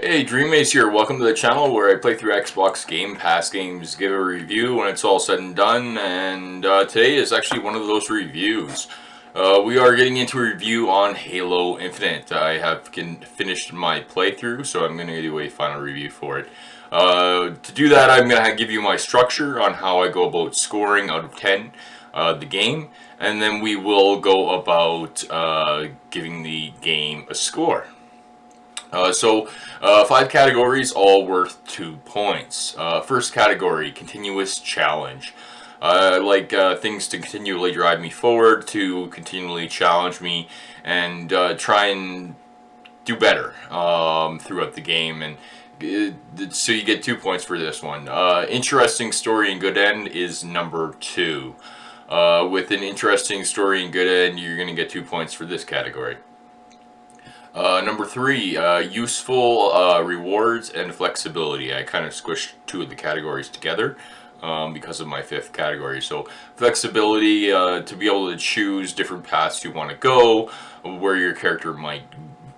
Hey, Dreamace here. Welcome to the channel where I play through Xbox Game Pass games, give a review when it's all said and done, and today is actually one of those reviews. We are getting into a review on Halo Infinite. I have finished my playthrough, so I'm going to do a final review for it. To do that, I'm going to give you my structure on how I go about scoring out of 10 the game, and then we will go about giving the game a score. Five categories, all worth 2 points. First category, continuous challenge. I like things to continually drive me forward, to continually challenge me, and try and do better throughout the game. And so you get 2 points for this one. Interesting story and good end is number 2. With an interesting story and good end, you're going to get 2 points for this category. Number 3, useful rewards and flexibility. I kind of squished two of the categories together because of my fifth category. So flexibility, to be able to choose different paths you want to go, where your character might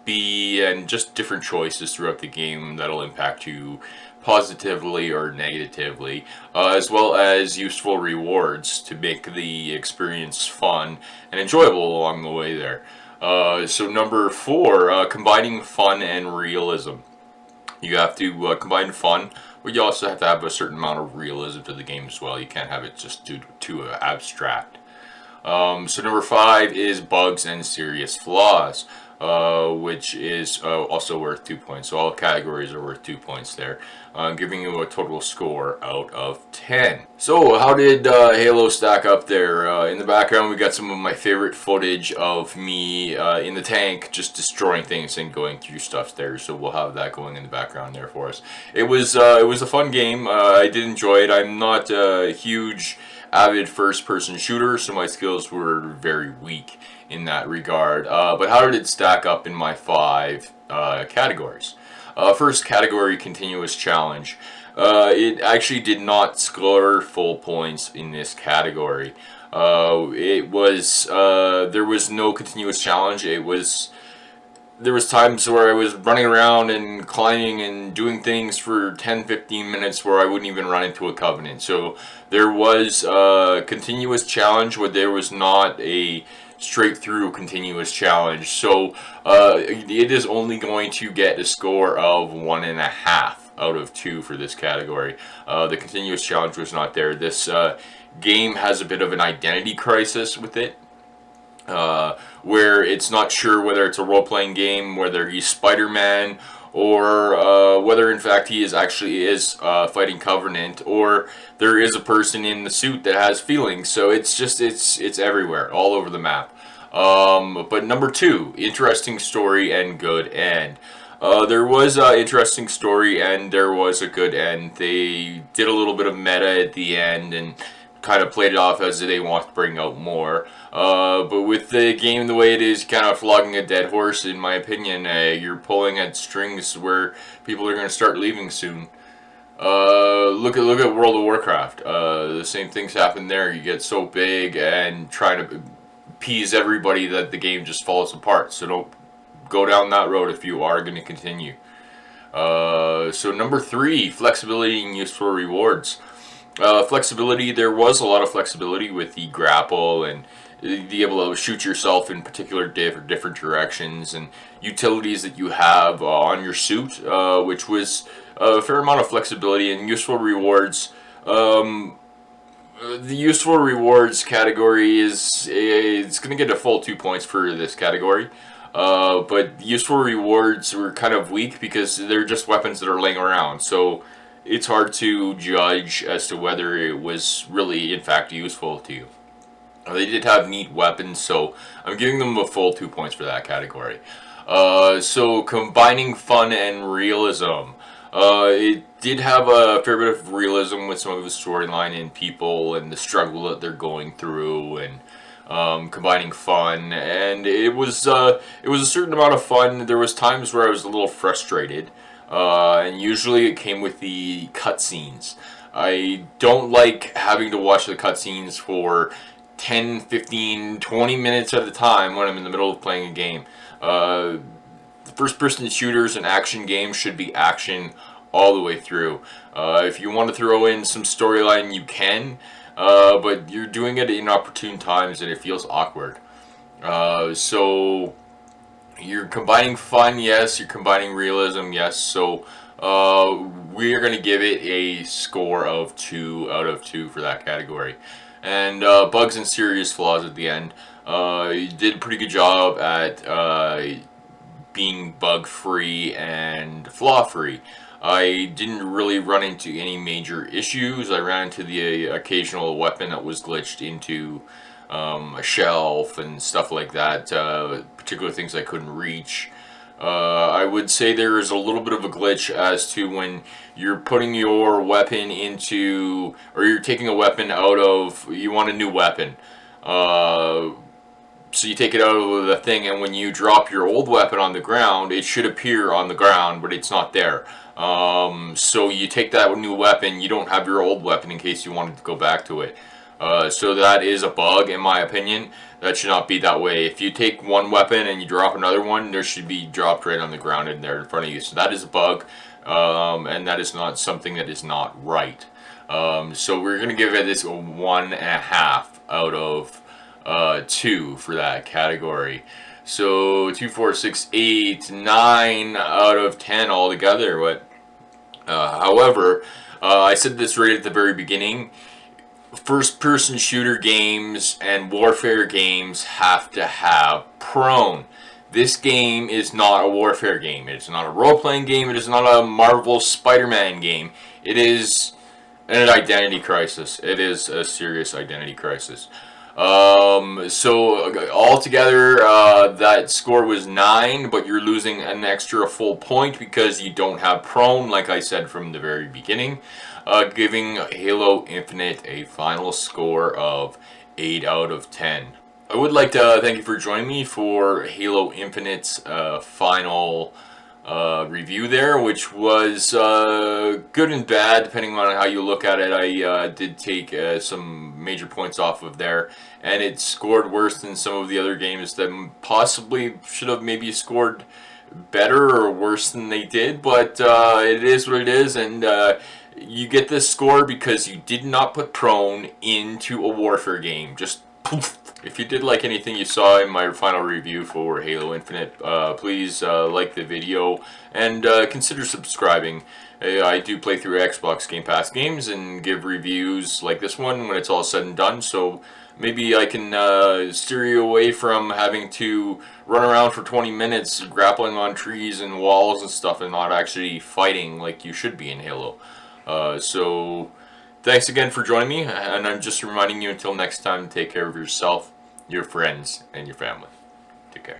be, and just different choices throughout the game that'll impact you positively or negatively, as well as useful rewards to make the experience fun and enjoyable along the way there. So number 4, combining fun and realism. You have to combine fun, but you also have to have a certain amount of realism to the game as well. You can't have it just too abstract. So number 5 is bugs and serious flaws, which is also worth 2 points. So all categories are worth 2 points there, giving you a total score out of 10. So how did Halo stack up there? In the background we got some of my favorite footage of me in the tank just destroying things and going through stuff there. So we'll have that going in the background there for us. It was a fun game. I did enjoy it. I'm not a huge avid first-person shooter, so my skills were very weak in that regard. But how did it stack up in my 5 categories? First category, continuous challenge. It actually did not score full points in this category. There was no continuous challenge. There was times where I was running around and climbing and doing things for 10-15 minutes where I wouldn't even run into a Covenant. So there was a continuous challenge, but there was not a straight through continuous challenge. So it is only going to get a score of 1.5 out of 2 for this category. The continuous challenge was not there. This game has a bit of an identity crisis with it. Where it's not sure whether it's a role-playing game, whether he's Spider-Man, or whether in fact he is fighting Covenant, or there is a person in the suit that has feelings. So it's everywhere, all over the map. But number 2, interesting story and good end. There was an interesting story and there was a good end. They did a little bit of meta at the end and kind of played it off as they want to bring out more. But with the game the way it is, kind of flogging a dead horse, in my opinion. You're pulling at strings where people are going to start leaving soon. Look at World of Warcraft. The same things happen there. You get so big and trying to appease everybody that the game just falls apart. So don't go down that road if you are going to continue. So number 3, flexibility and useful rewards. Flexibility, there was a lot of flexibility with the grapple and be able to shoot yourself in particular different directions, and utilities that you have on your suit, which was a fair amount of flexibility. And useful rewards. The useful rewards category it's going to get a full 2 points for this category. But useful rewards were kind of weak because they're just weapons that are laying around. So it's hard to judge as to whether it was really, in fact, useful to you. They did have neat weapons, so I'm giving them a full 2 points for that category. So combining fun and realism. It did have a fair bit of realism with some of the storyline and people and the struggle that they're going through, and combining fun. And it was a certain amount of fun. There was times where I was a little frustrated. And usually it came with the cutscenes. I don't like having to watch the cutscenes for 10, 15, 20 minutes at a time when I'm in the middle of playing a game. first-person shooters and action games should be action all the way through. If you want to throw in some storyline, you can, but you're doing it at inopportune times and it feels awkward. So you're combining fun, yes. You're combining realism, yes. So we are going to give it a score of 2 out of 2 for that category. And bugs and serious flaws at the end. You did a pretty good job at being bug-free and flaw-free. I didn't really run into any major issues. I ran into the occasional weapon that was glitched into a shelf and stuff like that, particular things I couldn't reach. I would say there is a little bit of a glitch as to when you're putting your weapon into, or you're taking a weapon out of, you want a new weapon. So you take it out of the thing, and when you drop your old weapon on the ground, it should appear on the ground, but it's not there. So you take that new weapon, you don't have your old weapon in case you wanted to go back to it. So that is a bug, in my opinion. That should not be that way. If you take one weapon and you drop another one, there should be dropped right on the ground in there in front of you. So that is a bug, and that is not something that is not right. So we're going to give it this a 1.5 out of 2 for that category. So 2, 4, 6, 8, 9 out of 10 altogether. But however, I said this right at the very beginning. First-person shooter games and warfare games have to have prone. This game is not a warfare game. It's not a role-playing game. It is not a Marvel Spider-Man game. It is an identity crisis. It is a serious identity crisis. So altogether, that score was 9, but you're losing an extra full point because you don't have prone, like I said from the very beginning, giving Halo Infinite a final score of 8 out of 10. I would like to thank you for joining me for Halo Infinite's final review there, which was good and bad depending on how you look at it. I did take some major points off of there, and it scored worse than some of the other games that possibly should have maybe scored better or worse than they did, but it is what it is, and you get this score because you did not put prone into a warfare game. Just poof. If you did like anything you saw in my final review for Halo Infinite, please like the video and consider subscribing. I do play through Xbox Game Pass games and give reviews like this one when it's all said and done, so maybe I can steer you away from having to run around for 20 minutes grappling on trees and walls and stuff and not actually fighting like you should be in Halo. So thanks again for joining me, and I'm just reminding you until next time, take care of yourself, your friends, and your family. Take care.